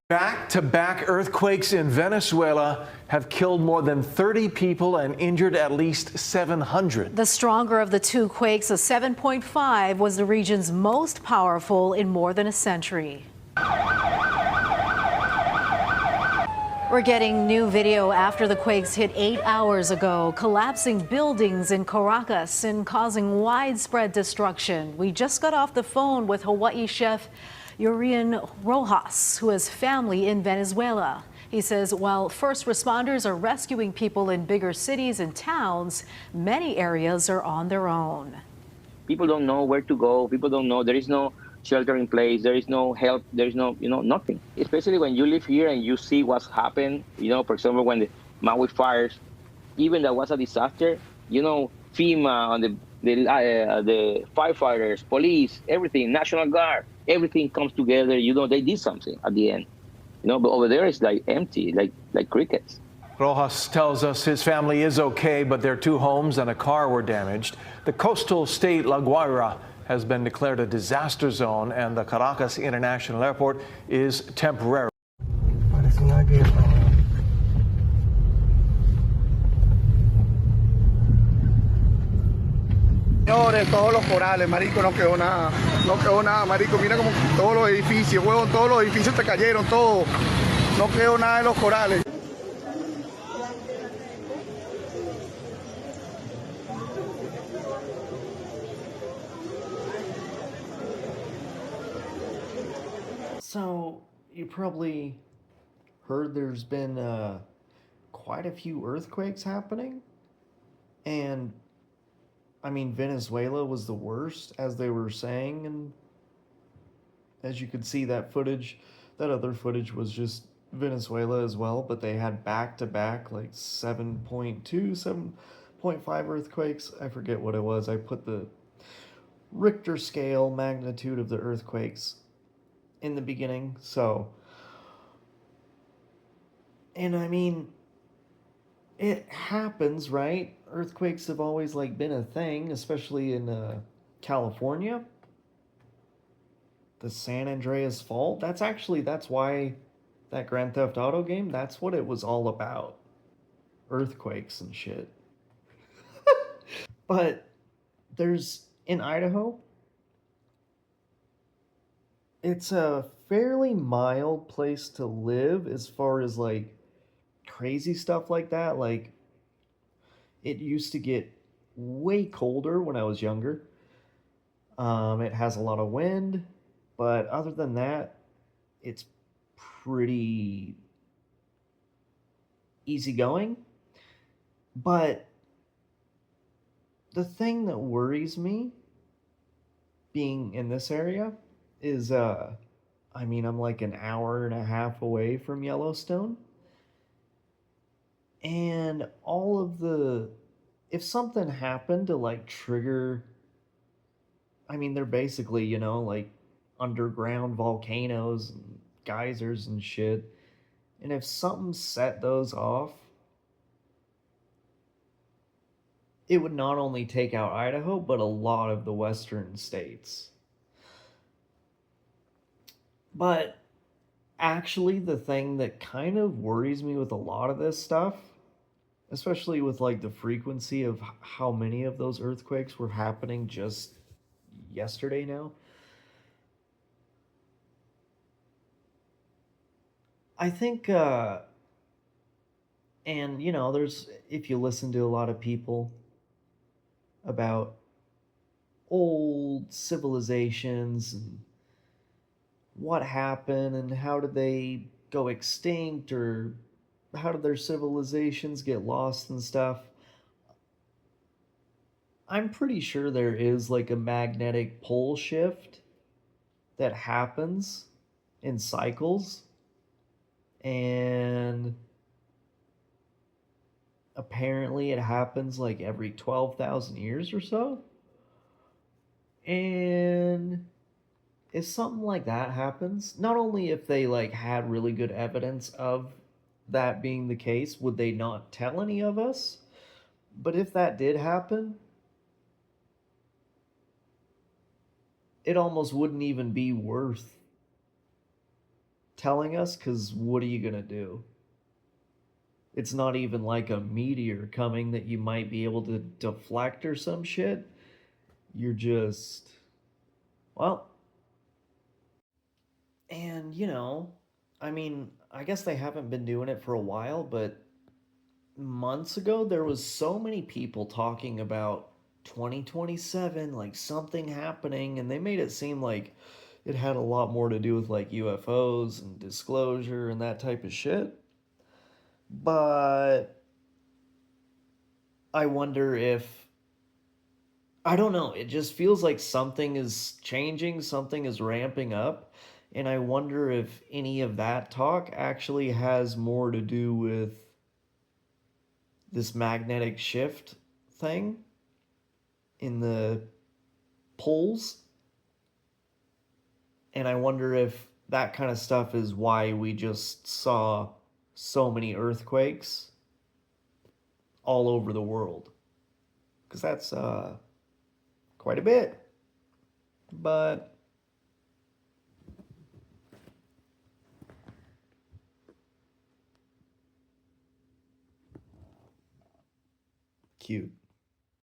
Back-to-back earthquakes in Venezuela have killed more than 30 people and injured at least 700. The stronger of the two quakes, a 7.5, was the region's most powerful in more than a century. We're getting new video after the quakes hit 8 hours ago, collapsing buildings in Caracas and causing widespread destruction. We just got off the phone with Hawaii chef Yurian Rojas, who has family in Venezuela. He says while first responders are rescuing people in bigger cities and towns, many areas are on their own. People don't know where to go. People don't know. There is no shelter in place. There is no help. There is no, nothing. Especially when you live here and you see what's happened, for example, when the Maui fires, even that was a disaster, FEMA and the firefighters, police, everything, National Guard, everything comes together. They did something at the end. But over there it's like empty, like crickets. Rojas tells us his family is okay, but their two homes and a car were damaged. The coastal state La Guaira has been declared a disaster zone, and the Caracas International Airport is temporary. Señores, todos los corales, marico, no quedó nada, marico, mira como todos los edificios, huevón, todos los edificios te cayeron, todo, no quedó nada de los corales. So, you probably heard there's been quite a few earthquakes happening, and I mean, Venezuela was the worst, as they were saying, and as you could see, that other footage was just Venezuela as well, but they had back-to-back, like 7.2, 7.5 earthquakes. I forget what it was. I put the Richter scale magnitude of the earthquakes in the beginning, so... And I mean, it happens, right? Earthquakes have always been a thing, especially in California. The San Andreas Fault. That's why that Grand Theft Auto game, that's what it was all about. Earthquakes and shit. But there's in Idaho, it's a fairly mild place to live as far as crazy stuff like that. It used to get way colder when I was younger. It has a lot of wind, but other than that, it's pretty easygoing. But the thing that worries me being in this area is, I'm like an hour and a half away from Yellowstone. And if something happened to trigger, they're basically, underground volcanoes and geysers and shit. And if something set those off, it would not only take out Idaho, but a lot of the western states. But actually, the thing that kind of worries me with a lot of this stuff, especially with the frequency of how many of those earthquakes were happening just yesterday now, I think, and if you listen to a lot of people about old civilizations and what happened and how did they go extinct, or how did their civilizations get lost and stuff, I'm pretty sure there is a magnetic pole shift that happens in cycles, and apparently it happens every 12,000 years or so. And if something like that happens, not only if they had really good evidence of that being the case, would they not tell any of us? But if that did happen, it almost wouldn't even be worth telling us, because what are you going to do? It's not even like a meteor coming that you might be able to deflect or some shit. You're just, well, and I mean, I guess they haven't been doing it for a while, but months ago there was so many people talking about 2027, like something happening, and they made it seem like it had a lot more to do with like UFOs and disclosure and that type of shit. But I wonder if, I don't know, it just feels like something is changing, something is ramping up, and I wonder if any of that talk actually has more to do with this magnetic shift thing in the poles. And I wonder if that kind of stuff is why we just saw so many earthquakes all over the world. Because that's quite a bit. But cute.